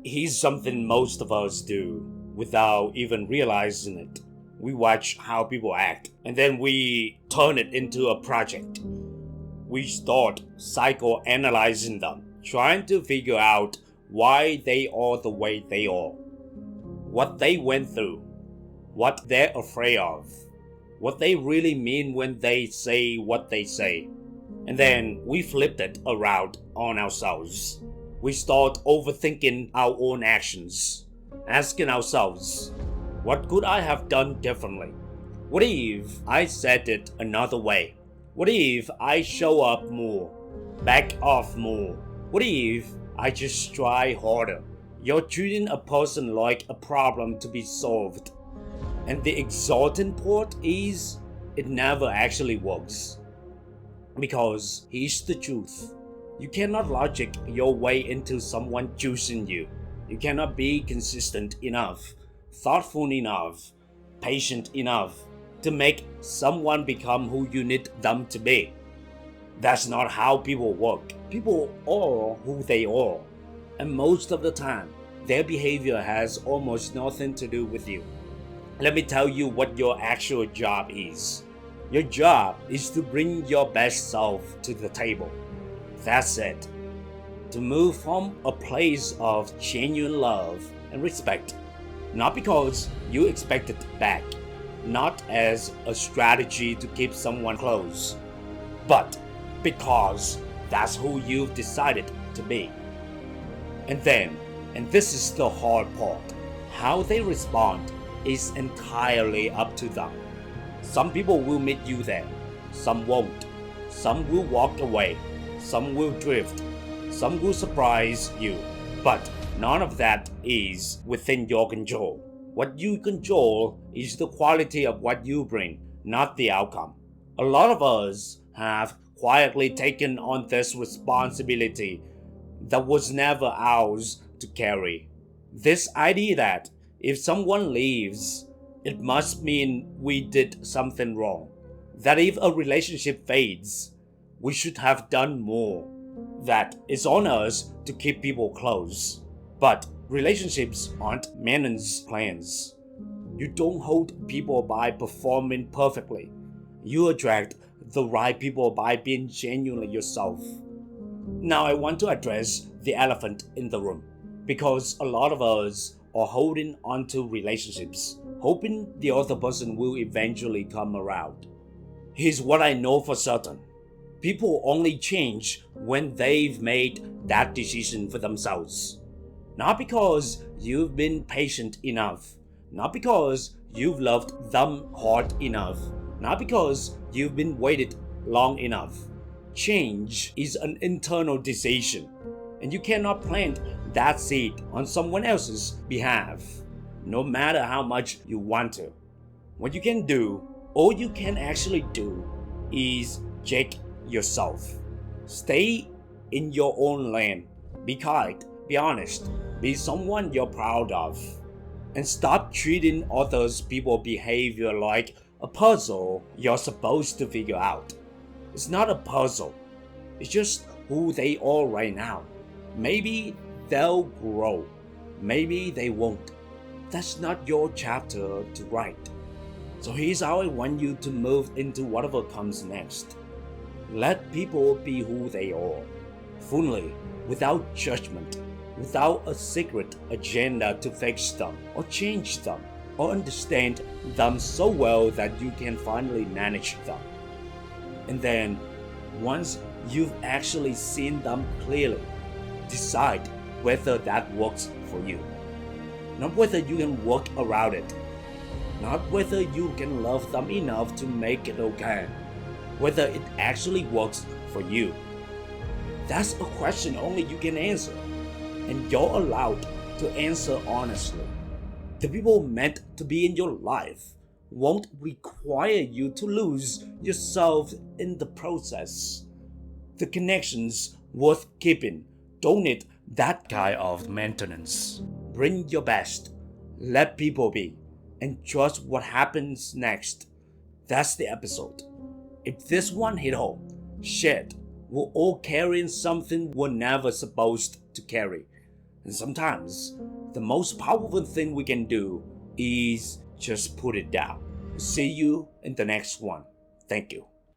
Here's something most of us do without even realizing it. We watch how people act and then we turn it into a project. We start psychoanalyzing them, trying to figure out why they are the way they are, what they went through, what they're afraid of, what they really mean when they say what they say. And then we flip it around on ourselves. We start overthinking our own actions, asking ourselves, what could I have done differently? What if I said it another way? What if I show up more, back off more? What if I just try harder? You're treating a person like a problem to be solved. And the exulting part is, it never actually works. Because here's the truth. You cannot logic your way into someone choosing you. You cannot be consistent enough, thoughtful enough, patient enough to make someone become who you need them to be. That's not how people work. People are who they are. And most of the time, their behavior has almost nothing to do with you. Let me tell you what your actual job is. Your job is to bring your best self to the table. That's it. To move from a place of genuine love and respect, not because you expect it back, not as a strategy to keep someone close, but because that's who you've decided to be. And this is the hard part, how they respond is entirely up to them. Some people will meet you there, some won't. Some will walk away, some will drift, some will surprise you. But none of that is within your control. What you control is the quality of what you bring, not the outcome. A lot of us have quietly taken on this responsibility that was never ours to carry. This idea that if someone leaves, it must mean we did something wrong. That if a relationship fades, we should have done more. That it's on us to keep people close. But relationships aren't maintenance plans. You don't hold people by performing perfectly. You attract the right people by being genuinely yourself. Now I want to address the elephant in the room, because a lot of us are holding onto relationships, hoping the other person will eventually come around. Here's what I know for certain. People only change when they've made that decision for themselves. Not because you've been patient enough, not because you've loved them hard enough, not because you've been waited long enough. Change is an internal decision, and you cannot plant that seed on someone else's behalf, no matter how much you want to. What you can do, all you can actually do, is check yourself. Stay in your own lane. Be kind, be honest, be someone you're proud of. And stop treating others people's behavior like a puzzle you're supposed to figure out. It's not a puzzle. It's just who they are right now. Maybe they'll grow. Maybe they won't. That's not your chapter to write. So here's how I want you to move into whatever comes next. Let people be who they are, fully, without judgment, without a secret agenda to fix them, or change them, or understand them so well that you can finally manage them. And then, once you've actually seen them clearly, decide whether that works for you. Not whether you can work around it. Not whether you can love them enough to make it okay. Whether it actually works for you. That's a question only you can answer. And you're allowed to answer honestly. The people meant to be in your life won't require you to lose yourself in the process. The connections worth keeping don't need that kind of maintenance. Bring your best, let people be, and trust what happens next. That's the episode. If this one hit home, shit, we're all carrying something we're never supposed to carry. And sometimes the most powerful thing we can do is just put it down. See you in the next one. Thank you.